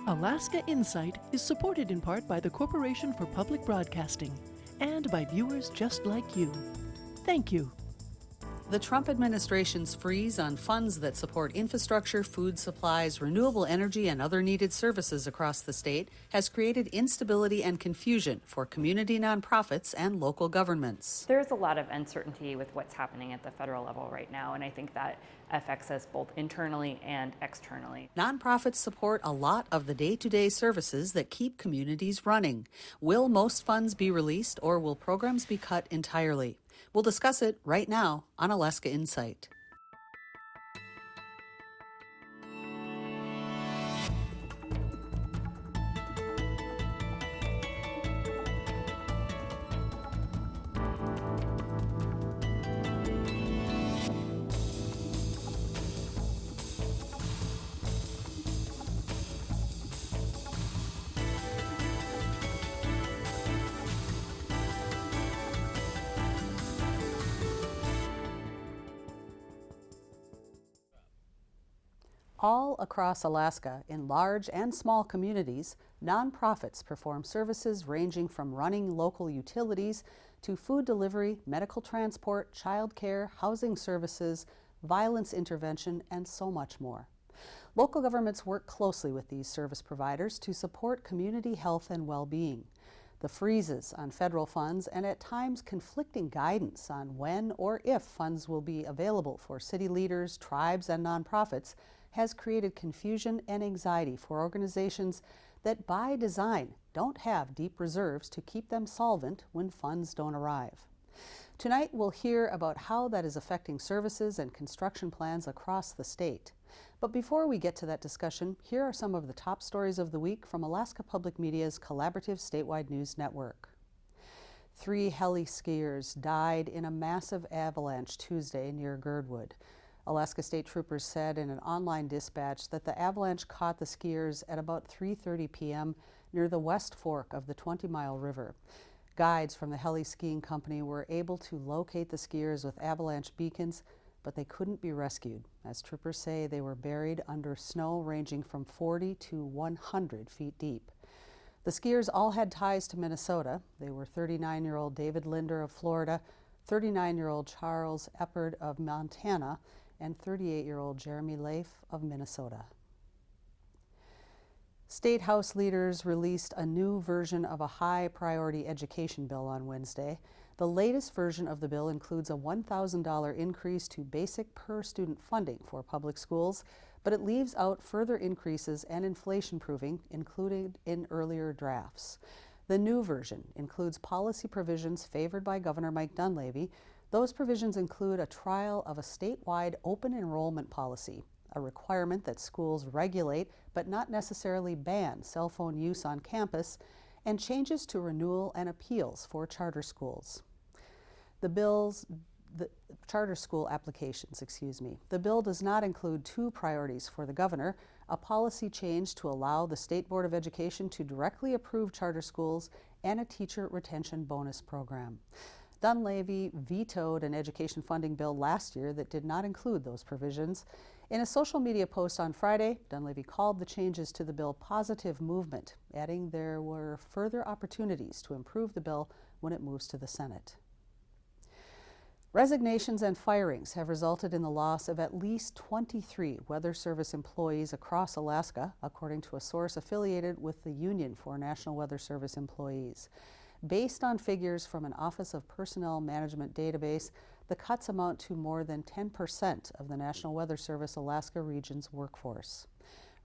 Alaska Insight is supported in part by the Corporation for Public Broadcasting and by viewers just like you. Thank you. The Trump administration's freeze on funds that support infrastructure, food supplies, renewable energy, and other needed services across the state has created instability and confusion for community nonprofits and local governments. There's a lot of uncertainty with what's happening at the federal level right now, and I think that affects us both internally and externally. Nonprofits support a lot of the day-to-day services that keep communities running. Will most funds be released, or will programs be cut entirely? We'll discuss it right now on Alaska Insight. All across Alaska, in large and small communities, nonprofits perform services ranging from running local utilities to food delivery, medical transport, childcare, housing services, violence intervention, and so much more. Local governments work closely with these service providers to support community health and well-being. The freezes on federal funds and at times conflicting guidance on when or if funds will be available for city leaders, tribes, and nonprofits has created confusion and anxiety for organizations that by design don't have deep reserves to keep them solvent when funds don't arrive. Tonight we'll hear about how that is affecting services and construction plans across the state. But before we get to that discussion, here are some of the top stories of the week from Alaska Public Media's collaborative statewide news network. 3 heli skiers died in a massive avalanche Tuesday near Girdwood. Alaska State Troopers said in an online dispatch that the avalanche caught the skiers at about 3:30 p.m. near the West Fork of the 20-mile river. Guides from the heli skiing company were able to locate the skiers with avalanche beacons, but they couldn't be rescued. As troopers say, they were buried under snow ranging from 40 to 100 feet deep. The skiers all had ties to Minnesota. They were 39-year-old David Linder of Florida, 39-year-old Charles Eppard of Montana, and 38-year-old Jeremy Leif of Minnesota. State House leaders released a new version of a high-priority education bill on Wednesday. The latest version of the bill includes a $1,000 increase to basic per-student funding for public schools, but it leaves out further increases and inflation-proofing included in earlier drafts. The new version includes policy provisions favored by Governor Mike Dunleavy. Those provisions include a trial of a statewide open enrollment policy, a requirement that schools regulate but not necessarily ban cell phone use on campus, and changes to renewal and appeals for charter schools. The charter school applications, The bill does not include 2 priorities for the governor: a policy change to allow the State Board of Education to directly approve charter schools and a teacher retention bonus program. Dunleavy vetoed an education funding bill last year that did not include those provisions. In a social media post on Friday, Dunleavy called the changes to the bill positive movement, adding there were further opportunities to improve the bill when it moves to the Senate. Resignations and firings have resulted in the loss of at least 23 Weather Service employees across Alaska, according to a source affiliated with the Union for National Weather Service Employees. Based on figures from an Office of Personnel Management database, the cuts amount to more than 10% of the National Weather Service Alaska region's workforce.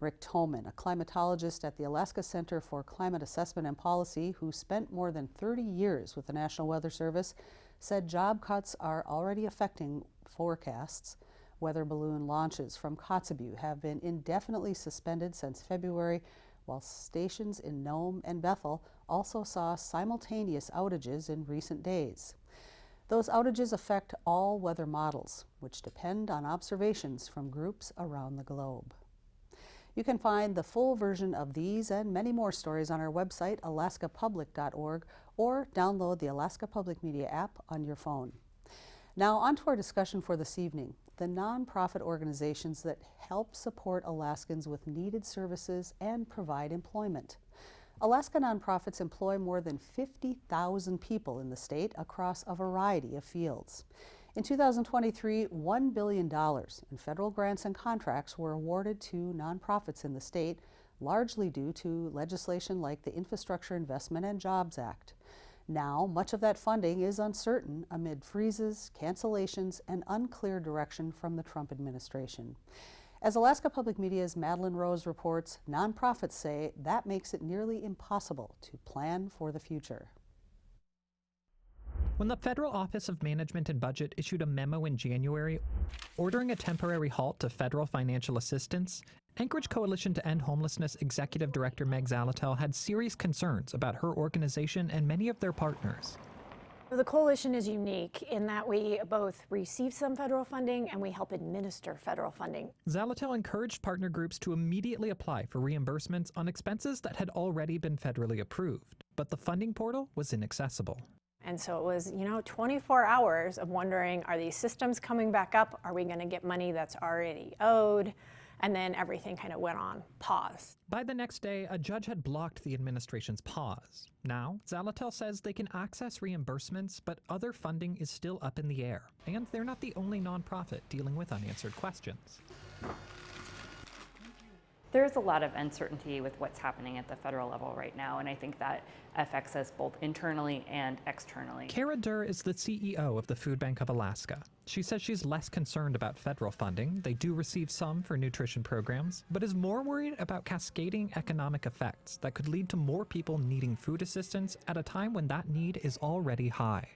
Rick Toman, a climatologist at the Alaska Center for Climate Assessment and Policy, who spent more than 30 years with the National Weather Service, said job cuts are already affecting forecasts. Weather balloon launches from Kotzebue have been indefinitely suspended since February, while stations in Nome and Bethel also saw simultaneous outages in recent days. Those outages affect all weather models, which depend on observations from groups around the globe. You can find the full version of these and many more stories on our website, alaskapublic.org, or download the Alaska Public Media app on your phone. Now on to our discussion for this evening. the nonprofit organizations that help support Alaskans with needed services and provide employment. Alaska nonprofits employ more than 50,000 people in the state across a variety of fields. In 2023, $1 billion in federal grants and contracts were awarded to nonprofits in the state, largely due to legislation like the Infrastructure Investment and Jobs Act. Now, much of that funding is uncertain amid freezes, cancellations, and unclear direction from the Trump administration. As Alaska Public Media's Madeline Rose reports, nonprofits say that makes it nearly impossible to plan for the future. When the Federal Office of Management and Budget issued a memo in January ordering a temporary halt to federal financial assistance, Anchorage Coalition to End Homelessness Executive Director Meg Zaletel had serious concerns about her organization and many of their partners. The coalition is unique in that we both receive some federal funding and we help administer federal funding. Zaletel encouraged partner groups to immediately apply for reimbursements on expenses that had already been federally approved, but the funding portal was inaccessible. And so it was, 24 hours of wondering, are these systems coming back up? Are we going to get money that's already owed? And then everything kind of went on pause. By the next day, a judge had blocked the administration's pause. Now, Zaletel says they can access reimbursements, but other funding is still up in the air. And they're not the only nonprofit dealing with unanswered questions. There's a lot of uncertainty with what's happening at the federal level right now, and I think that affects us both internally and externally. Kara Durr is the CEO of the Food Bank of Alaska. She says she's less concerned about federal funding. They do receive some for nutrition programs, but is more worried about cascading economic effects that could lead to more people needing food assistance at a time when that need is already high.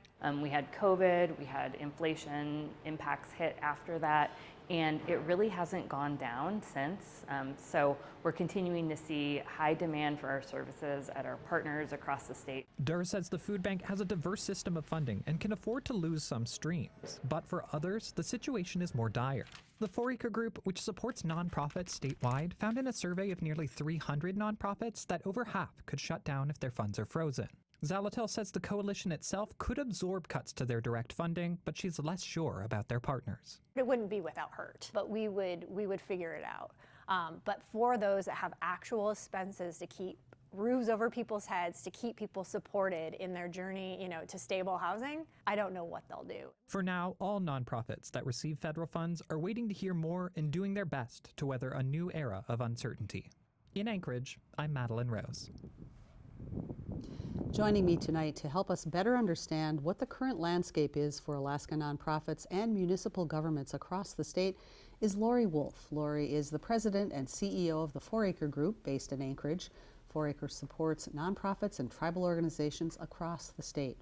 We had COVID, we had inflation impacts hit after that, and it really hasn't gone down since. So we're continuing to see high demand for our services at our partners across the state. Durr says the food bank has a diverse system of funding and can afford to lose some streams. But for others, the situation is more dire. The 4Acre Group, which supports nonprofits statewide, found in a survey of nearly 300 nonprofits that over half could shut down if their funds are frozen. Zaletel says the coalition itself could absorb cuts to their direct funding, but she's less sure about their partners. It wouldn't be without hurt, but we would figure it out. But for those that have actual expenses to keep roofs over people's heads, to keep people supported in their journey, to stable housing, I don't know what they'll do. For now, all nonprofits that receive federal funds are waiting to hear more and doing their best to weather a new era of uncertainty. In Anchorage, I'm Madeline Rose. Joining me tonight to help us better understand what the current landscape is for Alaska nonprofits and municipal governments across the state is Lori Wolf. Lori is the president and CEO of the 4Acre Group based in Anchorage. 4Acre supports nonprofits and tribal organizations across the state.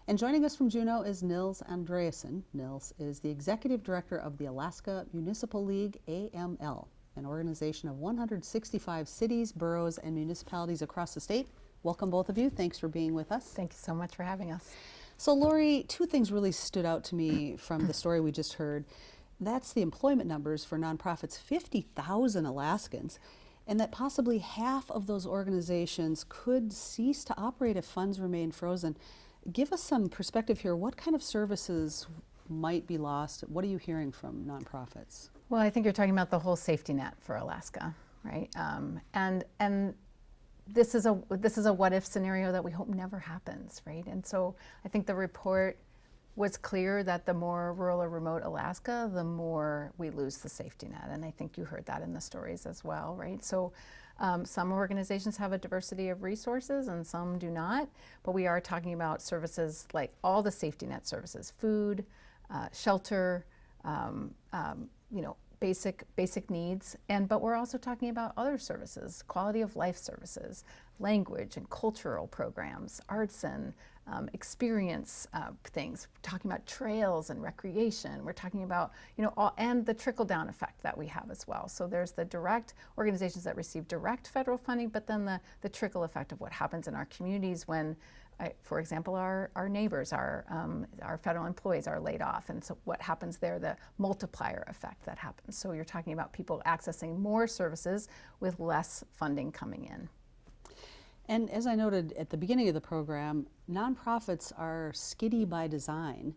And joining us from Juneau is Nils Andreasen. Nils is the executive director of the Alaska Municipal League, AML, an organization of 165 cities, boroughs, and municipalities across the state. Welcome, both of you. Thanks for being with us. Thank you so much for having us. So, Lori, two things really stood out to me from the story we just heard. That's the employment numbers for nonprofits, 50,000 Alaskans, and that possibly half of those organizations could cease to operate if funds remain frozen. Give us some perspective here. What kind of services might be lost? What are you hearing from nonprofits? Well, I think you're talking about the whole safety net for Alaska, right? And this is a what if scenario that we hope never happens, right? And so I think the report was clear that the more rural or remote Alaska, the more we lose the safety net. And I think you heard that in the stories as well, right? So some organizations have a diversity of resources and some do not, but we are talking about services like all the safety net services, food, shelter, basic needs, but we're also talking about other services, quality of life services, language and cultural programs, arts and experience things. We're talking about trails and recreation. We're talking about, and the trickle-down effect that we have as well. So there's the direct organizations that receive direct federal funding, but then the trickle effect of what happens in our communities when, for example, our neighbors, our federal employees are laid off, and so what happens there, the multiplier effect that happens. So you're talking about people accessing more services with less funding coming in. And as I noted at the beginning of the program, nonprofits are skiddy by design.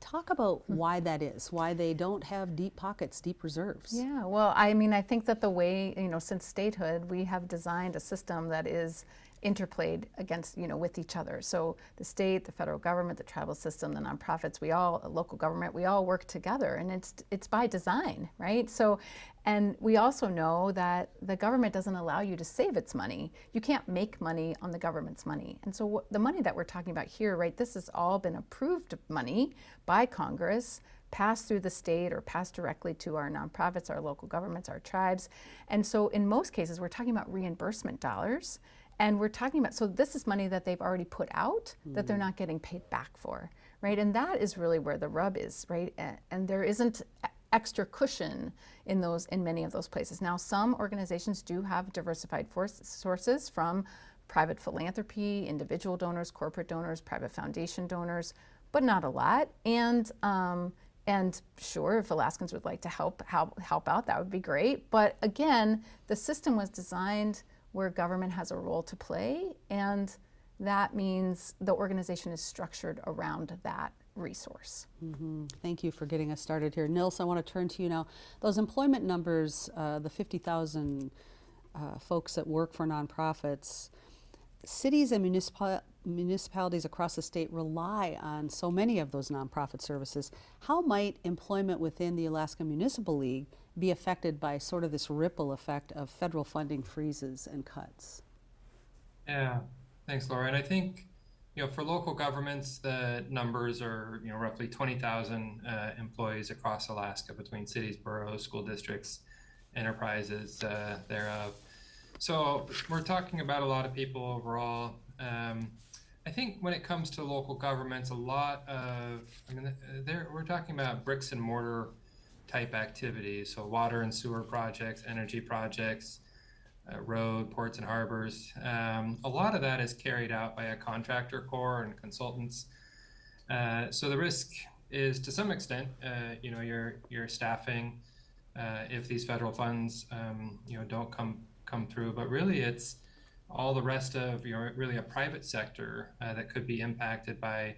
Talk about why that is, why they don't have deep pockets, deep reserves. Yeah, well, I mean, I think that the way, since statehood, we have designed a system that is interplayed against, with each other. So the state, the federal government, the tribal system, the nonprofits, local government, we all work together, and it's by design, right? So, and we also know that the government doesn't allow you to save its money. You can't make money on the government's money. And so the money that we're talking about here, right, this has all been approved money by Congress, passed through the state or passed directly to our nonprofits, our local governments, our tribes. And so in most cases, we're talking about reimbursement dollars. And we're talking about, so this is money that they've already put out that they're not getting paid back for, right? And that is really where the rub is, right? And there isn't extra cushion in many of those places. Now, some organizations do have diversified sources from private philanthropy, individual donors, corporate donors, private foundation donors, but not a lot. And sure, if Alaskans would like to help out, that would be great. But again, the system was designed where government has a role to play, and that means the organization is structured around that resource. Thank you for getting us started here. Nils, I want to turn to you now. Those employment numbers, the 50,000 folks that work for nonprofits, cities and municipalities across the state rely on so many of those nonprofit services. How might employment within the Alaska Municipal League be affected by sort of this ripple effect of federal funding freezes and cuts? Yeah, thanks, Laura. And I think, for local governments, the numbers are, roughly 20,000 employees across Alaska between cities, boroughs, school districts, enterprises thereof. So we're talking about a lot of people overall. I think when it comes to local governments, we're talking about bricks and mortar type activities, so water and sewer projects, energy projects, road, ports and harbors. A lot of that is carried out by a contractor corps and consultants. So the risk is, to some extent, your staffing if these federal funds don't come through. But really, it's all the rest of really a private sector that could be impacted by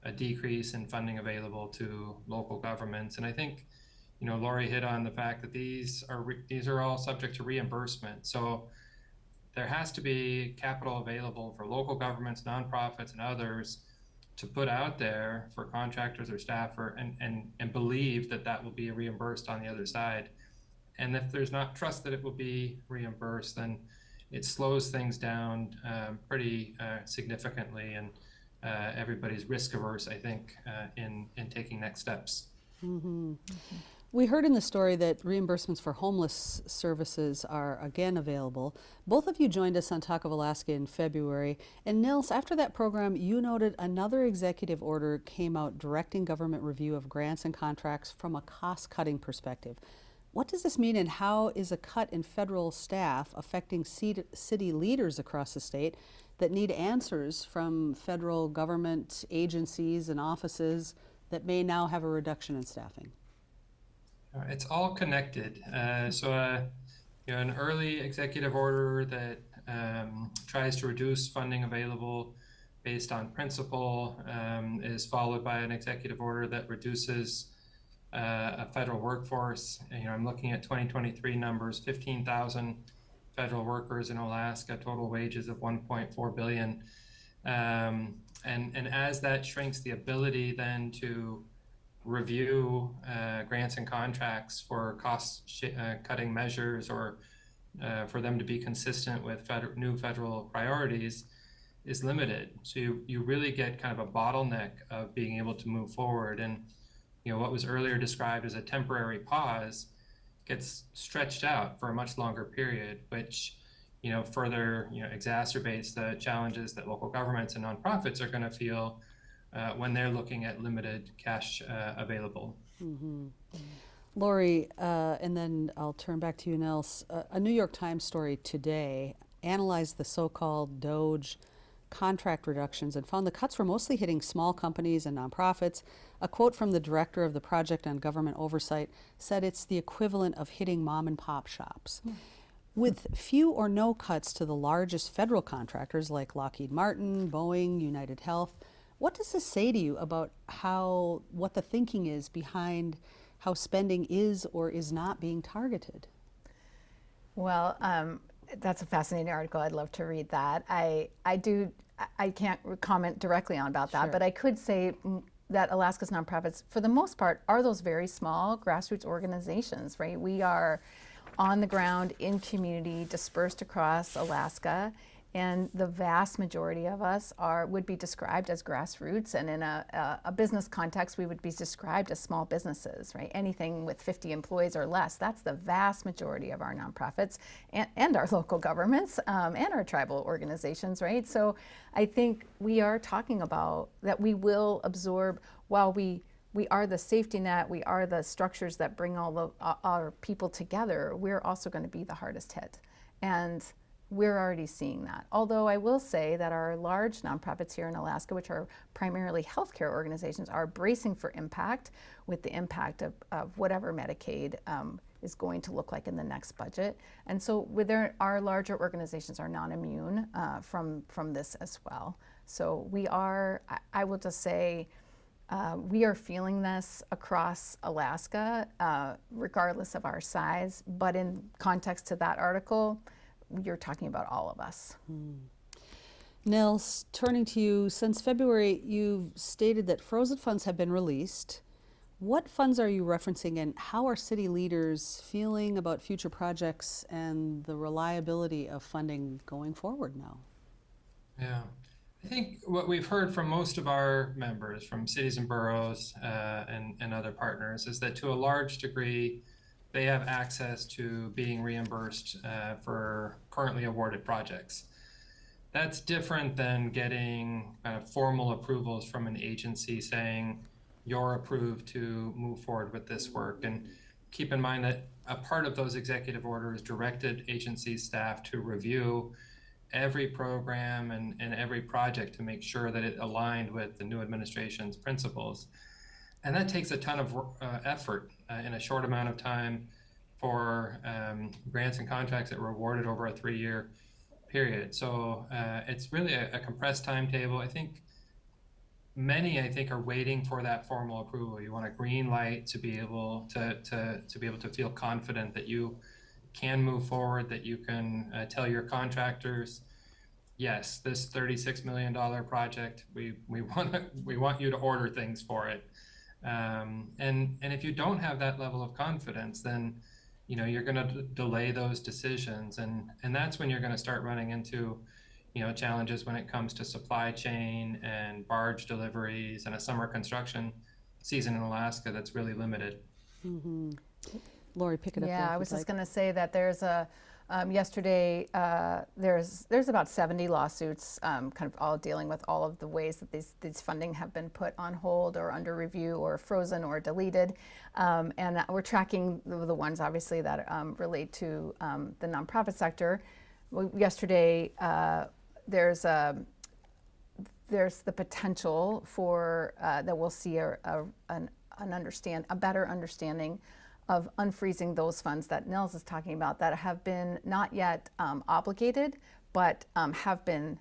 a decrease in funding available to local governments. And I think Lori hit on the fact that these are all subject to reimbursement. So there has to be capital available for local governments, nonprofits, and others to put out there for contractors or staff and believe that will be reimbursed on the other side. And if there's not trust that it will be reimbursed, then it slows things down pretty significantly, and everybody's risk averse, I think, in taking next steps. We heard in the story that reimbursements for homeless services are again available. Both of you joined us on Talk of Alaska in February. And Nils, after that program, you noted another executive order came out directing government review of grants and contracts from a cost-cutting perspective. What does this mean, and how is a cut in federal staff affecting city leaders across the state that need answers from federal government agencies and offices that may now have a reduction in staffing? It's all connected. An early executive order that tries to reduce funding available based on principle is followed by an executive order that reduces a federal workforce. I'm looking at 2023 numbers, 15,000 federal workers in Alaska, total wages of $1.4 billion. And as that shrinks, the ability then to review grants and contracts for cost-cutting measures or for them to be consistent with new federal priorities is limited. So you really get kind of a bottleneck of being able to move forward. And what was earlier described as a temporary pause gets stretched out for a much longer period, which further exacerbates the challenges that local governments and nonprofits are going to feel when they're looking at limited cash available. Lori, and then I'll turn back to you, Nils. A New York Times story today analyzed the so-called DOGE contract reductions and found the cuts were mostly hitting small companies and nonprofits. A quote from the director of the Project on Government Oversight said it's the equivalent of hitting mom and pop shops. With few or no cuts to the largest federal contractors like Lockheed Martin, Boeing, United Health, what does this say to you about what the thinking is behind how spending is or is not being targeted? Well, that's a fascinating article. I'd love to read that. I can't comment directly on about that, Sure. but I could say that Alaska's nonprofits, for the most part, are those very small grassroots organizations, right? We are on the ground in community, dispersed across Alaska, and the vast majority of us would be described as grassroots, and in a business context, we would be described as small businesses, right? Anything with 50 employees or less, that's the vast majority of our nonprofits and our local governments and our tribal organizations, right? So I think we are talking about that we will absorb, while we are the safety net, we are the structures that bring all our people together, we're also going to be the hardest hit. And we're already seeing that. Although I will say that our large nonprofits here in Alaska, which are primarily healthcare organizations, are bracing for impact with the impact of whatever Medicaid is going to look like in the next budget. And so our larger organizations are not immune from this as well. So we are, I will just say, we are feeling this across Alaska, regardless of our size, but in context to that article, you're talking about all of us. Nils, turning to you, since February, you've stated that frozen funds have been released. What funds are you referencing, and how are city leaders feeling about future projects and the reliability of funding going forward now? Yeah. I think what we've heard from most of our members, from cities and boroughs and other partners, is that to a large degree, they have access to being reimbursed for currently awarded projects. That's different than getting formal approvals from an agency saying you're approved to move forward with this work. And keep in mind that a part of those executive orders directed agency staff to review every program and every project to make sure that it aligned with the new administration's principles. And that takes a ton of effort in a short amount of time for grants and contracts that were awarded over a 3-year period. So it's really a compressed timetable. I think many are waiting for that formal approval. You want a green light to be able to feel confident that you can move forward, that you can tell your contractors, yes, this $36 million project, we want you to order things for it. And if you don't have that level of confidence, then you're going to delay those decisions, and that's when you're going to start running into challenges when it comes to supply chain and barge deliveries and a summer construction season in Alaska that's really limited. Mm-hmm. Lori, pick it up. Yeah, I was just going to say that there's yesterday there's about 70 lawsuits kind of all dealing with all of the ways that these funding have been put on hold or under review or frozen or deleted, and we're tracking the ones obviously that relate to the nonprofit sector. Yesterday there's the potential for that we'll see a better understanding of unfreezing those funds that Nils is talking about that have been not yet obligated, but have been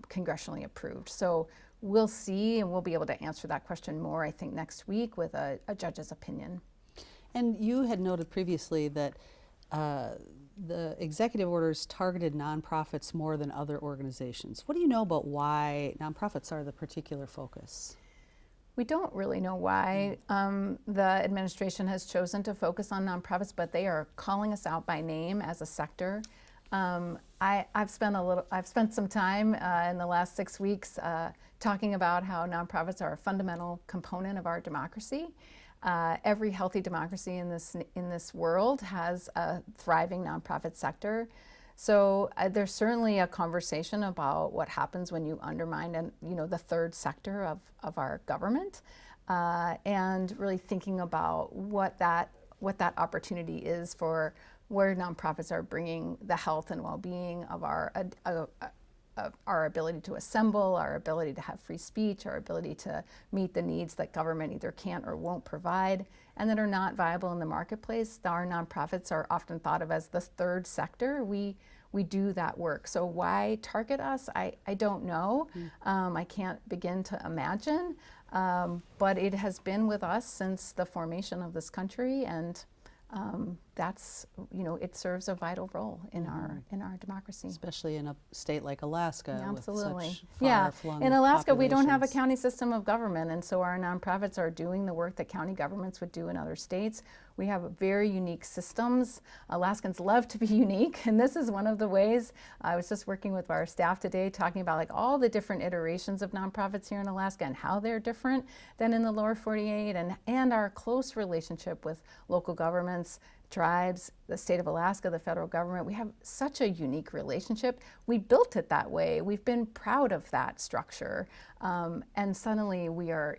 congressionally approved. So we'll see, and we'll be able to answer that question more, I think, next week with a judge's opinion. And you had noted previously that the executive orders targeted nonprofits more than other organizations. What do you know about why nonprofits are the particular focus? We don't really know why the administration has chosen to focus on nonprofits, but they are calling us out by name as a sector. I've spent some time in the last 6 weeks talking about how nonprofits are a fundamental component of our democracy. Every healthy democracy in this world has a thriving nonprofit sector. So there's certainly a conversation about what happens when you undermine the third sector of our government, and really thinking about what that opportunity is for where nonprofits are bringing the health and well-being of our our ability to assemble, our ability to have free speech, our ability to meet the needs that government either can't or won't provide, and that are not viable in the marketplace. Our nonprofits are often thought of as the third sector. We do that work. So why target us? I don't know. I can't begin to imagine. But it has been with us since the formation of this country, and that's, it serves a vital role in our democracy. Especially in a state like Alaska. Absolutely. With such Yeah. far-flung In Alaska, we don't have a populations. county system of government, and so our nonprofits are doing the work that county governments would do in other states. We have very unique systems. Alaskans love to be unique, and this is one of the ways. I was just working with our staff today talking about like all the different iterations of nonprofits here in Alaska and how they're different than in the lower 48, and our close relationship with local governments, tribes, the state of Alaska, the federal government. We have such a unique relationship. We built it that way. We've been proud of that structure. And suddenly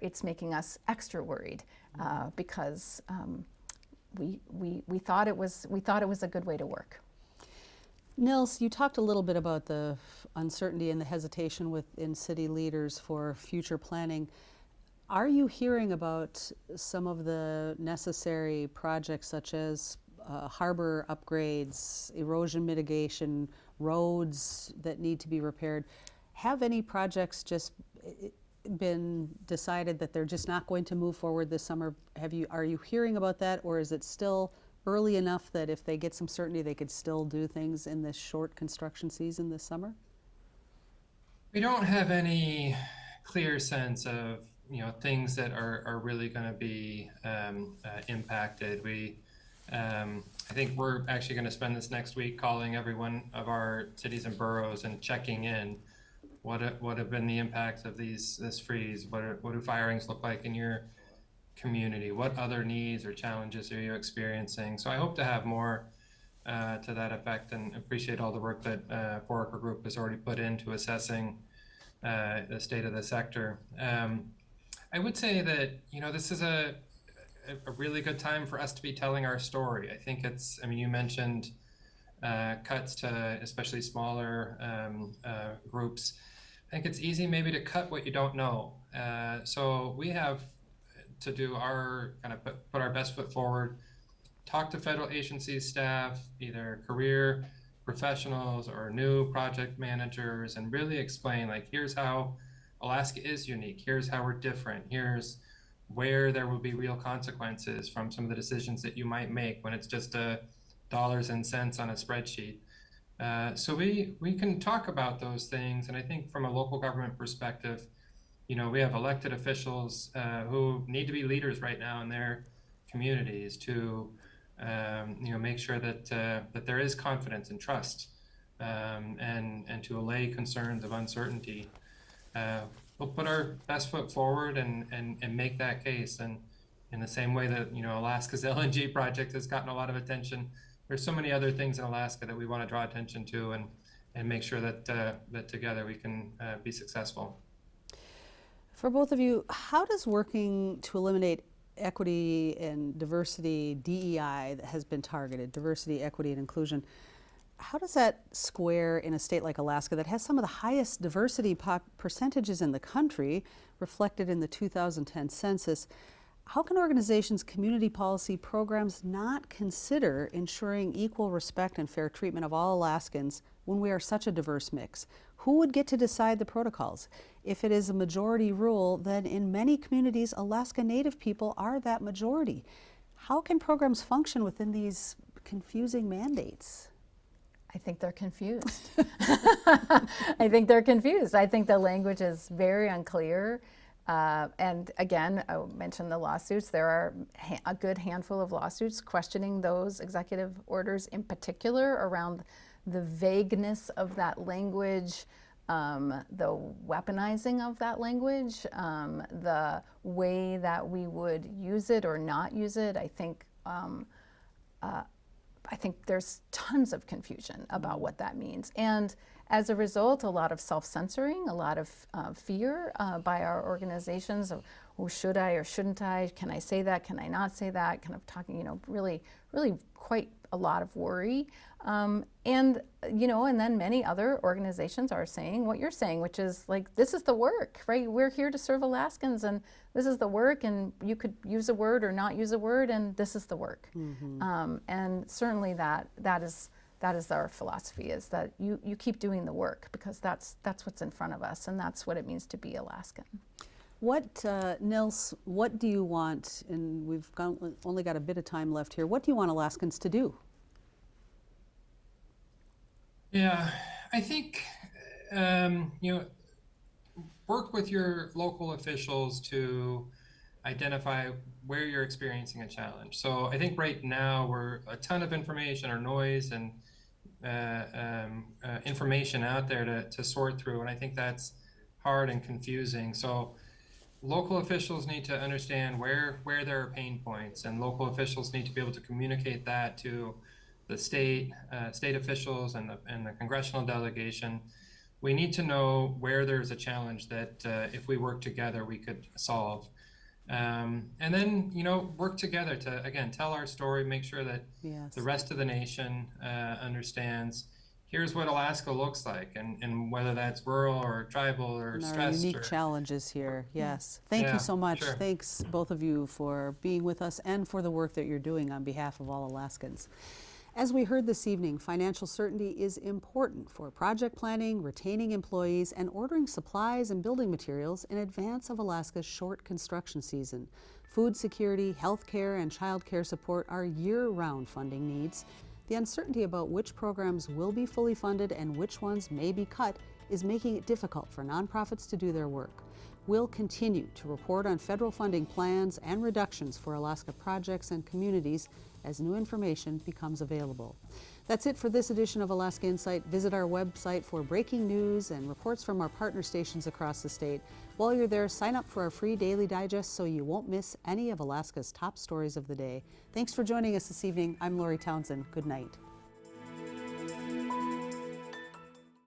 it's making us extra worried because we thought it was a good way to work. Nils, you talked a little bit about the uncertainty and the hesitation within city leaders for future planning. Are you hearing about some of the necessary projects such as harbor upgrades, erosion mitigation, roads that need to be repaired? Have any projects just been decided that they're just not going to move forward this summer? Are you hearing about that, or is it still early enough that if they get some certainty they could still do things in this short construction season this summer? We don't have any clear sense of things that are really going to be impacted. I think we're actually going to spend this next week calling every one of our cities and boroughs and checking in. What have been the impacts of this freeze? What do firings look like in your community? What other needs or challenges are you experiencing? So I hope to have more to that effect, and appreciate all the work that Foraker Group has already put into assessing the state of the sector. I would say that this is a really good time for us to be telling our story. I think you mentioned cuts to especially smaller groups. I think it's easy maybe to cut what you don't know. So we have to do our put our best foot forward, talk to federal agencies staff, either career professionals or new project managers, and really explain here's how Alaska is unique, here's how we're different, here's where there will be real consequences from some of the decisions that you might make when it's just dollars and cents on a spreadsheet. So we can talk about those things, and I think from a local government perspective, we have elected officials who need to be leaders right now in their communities to make sure that there is confidence and trust, and to allay concerns of uncertainty. We'll put our best foot forward and make that case. And in the same way that Alaska's LNG project has gotten a lot of attention, there's so many other things in Alaska that we want to draw attention to and make sure that that together we can be successful. For both of you, how does working to eliminate equity and diversity, DEI, that has been targeted, diversity, equity, and inclusion, how does that square in a state like Alaska that has some of the highest diversity percentages in the country, reflected in the 2010 census? How can organizations' community policy programs not consider ensuring equal respect and fair treatment of all Alaskans when we are such a diverse mix? Who would get to decide the protocols? If it is a majority rule, then in many communities, Alaska Native people are that majority. How can programs function within these confusing mandates? I think they're confused. I think they're confused. I think the language is very unclear. And again, I mentioned the lawsuits. There are a good handful of lawsuits questioning those executive orders, in particular around the vagueness of that language, the weaponizing of that language, the way that we would use it or not use it. I think there's tons of confusion about what that means. And as a result, a lot of self-censoring, a lot of fear by our organizations of, oh, should I or shouldn't I? Can I say that? Can I not say that? Kind of talking, really, really quite a lot of worry. And then many other organizations are saying what you're saying, which is like, this is the work, right? We're here to serve Alaskans, and this is the work, and you could use a word or not use a word, and this is the work. And certainly that is our philosophy, is that you keep doing the work, because that's what's in front of us, and that's what it means to be Alaskan. What, Nils, what do you want, and we've only got a bit of time left here, what do you want Alaskans to do? Yeah, I think, work with your local officials to identify where you're experiencing a challenge. So I think right now we're a ton of information or noise and information out there to sort through, and I think that's hard and confusing. So local officials need to understand where there are pain points, and local officials need to be able to communicate that to the state officials and the congressional delegation. We need to know where there's a challenge that if we work together we could solve. And then, work together to, again, tell our story, make sure that the rest of the nation understands, here's what Alaska looks like, and whether that's rural or tribal or stressed. Unique challenges here, yes. Thank you so much. Sure. Thanks, both of you, for being with us and for the work that you're doing on behalf of all Alaskans. As we heard this evening, financial certainty is important for project planning, retaining employees, and ordering supplies and building materials in advance of Alaska's short construction season. Food security, health care, and child care support are year-round funding needs. The uncertainty about which programs will be fully funded and which ones may be cut is making it difficult for nonprofits to do their work. We'll continue to report on federal funding plans and reductions for Alaska projects and communities as new information becomes available. That's it for this edition of Alaska Insight. Visit our website for breaking news and reports from our partner stations across the state. While you're there, sign up for our free daily digest so you won't miss any of Alaska's top stories of the day. Thanks for joining us this evening. I'm Lori Townsend. Good night.